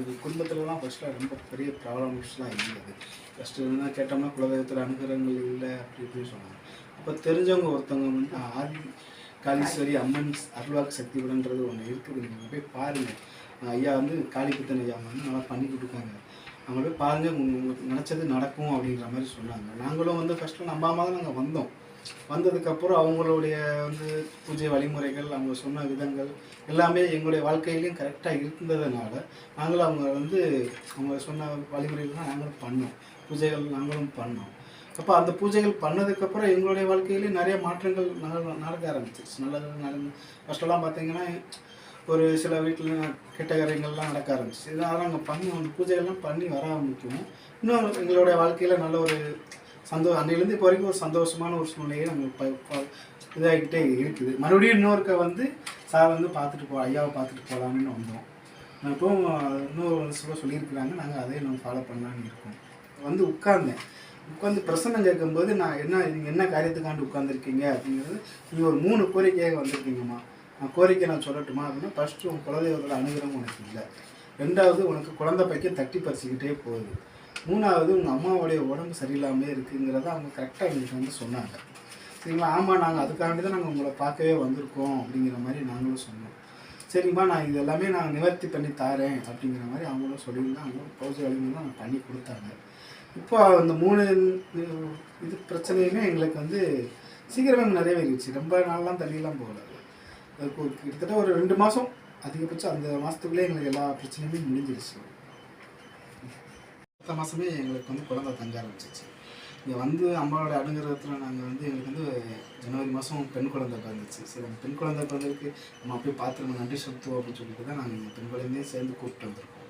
எங்களுக்கு குடும்பத்துலலாம் ஃபஸ்ட்டில் ரொம்ப பெரிய ப்ராப்ளம்ஸ்லாம் இருந்தது. ஃபஸ்ட்டு என்ன கேட்டோம்னா குலதெய்வத்தில் அனுகிரகங்கள் இல்லை அப்படி இப்படின்னு சொன்னாங்க. அப்போ தெரிஞ்சவங்க ஒருத்தவங்க வந்து ஆதி காளீஸ்வரி அம்மன் அருள்வாக்கு சக்திபீடம்ன்றது ஒன்று இருக்குது. நீங்கள் போய் பாருங்கள். ஐயா வந்து காளிபுத்தன் ஐயா வந்து நல்லா பண்ணி கொடுக்காங்க. அவங்க போய் பாருங்கள், உங்களுக்கு நினச்சது நடக்கும் அப்படின்ற மாதிரி சொன்னாங்க. நாங்களும் வந்து ஃபஸ்ட்டு நம்பாம தான் நாங்கள் வந்தோம். வந்ததுக்கப்புறம் அவங்களுடைய வந்து பூஜை வழிமுறைகள், அவங்க சொன்ன விதங்கள் எல்லாமே எங்களுடைய வாழ்க்கையிலையும் கரெக்டாக இருந்ததுனால, நாங்களும் அவங்க சொன்ன வழிமுறைகள்லாம் நாங்களும் பண்ணோம். பூஜைகள் நாங்களும் பண்ணோம். அப்போ அந்த பூஜைகள் பண்ணதுக்கப்புறம் எங்களுடைய வாழ்க்கையிலேயும் நிறைய மாற்றங்கள் நடக்க ஆரம்பிச்சிருச்சு. நல்லது ஃபஸ்ட்டெல்லாம் பார்த்தீங்கன்னா, ஒரு சில வீட்டில் கெட்ட காரியங்கள்லாம் நடக்க ஆரம்பிச்சிச்சு. இதனால் நாங்கள் அந்த பூஜைகள்லாம் பண்ணி வர ஆரம்பிக்கவும், இன்னும் எங்களுடைய வாழ்க்கையில் நல்ல ஒரு அன்னையிலேருந்து இப்போ வரைக்கும் ஒரு சந்தோஷமான ஒரு சூழ்நிலையை நம்ம இதாகிக்கிட்டே இருக்குது. மறுபடியும் இன்னொருக்க வந்து சார் வந்து ஐயாவை பார்த்துட்டு போகலான்னு வந்தோம். இப்போவும் இன்னொரு சொல்லியிருக்கிறாங்க. நாங்கள் அதே நம்ம ஃபாலோ பண்ணலான்னு இருக்கோம். வந்து உட்காந்து பிரசன்னம் கேட்கும்போது நீங்கள் என்ன காரியத்துக்காண்டு உட்காந்துருக்கீங்க அப்படிங்கிறது, நீங்கள் ஒரு 3 கோரிக்கையாக வந்திருக்கீங்கம்மா. கோரிக்கை நான் சொல்லட்டுமா அப்படின்னா, ஃபஸ்ட்டு உன் குலதெய்வத்தோட அனுகிரகம் உனக்கு இல்லை. 2வது உனக்கு குழந்தை பைக்கன் தட்டி பறிச்சுக்கிட்டே போகுது. 3வது உங்கள் அம்மாவுடைய உடம்பு சரியில்லாமல் இருக்குங்கிறத அவங்க கரெக்டாக எங்களுக்கு வந்து சொன்னாங்க. சரிங்களா? ஆமாம், நாங்கள் அதுக்காண்டி தான் நாங்கள் உங்களை பார்க்கவே வந்திருக்கோம் அப்படிங்கிற மாதிரி நாங்களும் சொன்னோம். சரிங்கம்மா, நான் இது எல்லாமே நான் நிவர்த்தி பண்ணி தாரேன் அப்படிங்கிற மாதிரி அவங்களும் சொல்லியிருந்தாங்க. அவங்களும் பூஜை வழிமுறைலாம் அவங்க பண்ணி கொடுத்தாங்க. இப்போ அந்த 3 இது பிரச்சனையுமே எங்களுக்கு வந்து சீக்கிரமே நிறைவேறிடுச்சு. ரொம்ப நாள்லாம் தள்ளிலாம் போகல. கிட்டத்தட்ட ஒரு 2 மாதம், அதிகபட்சம் அந்த மாதத்துக்குள்ளே எங்களுக்கு எல்லா பிரச்சனையுமே முடிஞ்சிருச்சு. அடுத்த மாதமே எங்களுக்கு வந்து குழந்தை தங்க ஆரம்பிச்சிச்சு. இங்கே வந்து அம்மாவோட அனுகிரகத்தில் நாங்கள் வந்து எங்களுக்கு வந்து ஜனவரி மாதம் பெண் குழந்தை பிறந்துச்சு. சரி, அந்த பெண் குழந்தை பிறந்ததுக்கு நம்ம போய் பார்த்துருங்க, நன்றி செலுத்துவோம் அப்படின்னு சொல்லிட்டு தான் நாங்கள் பெண் குழந்தையும் சேர்ந்து கூப்பிட்டு வந்திருக்கோம்.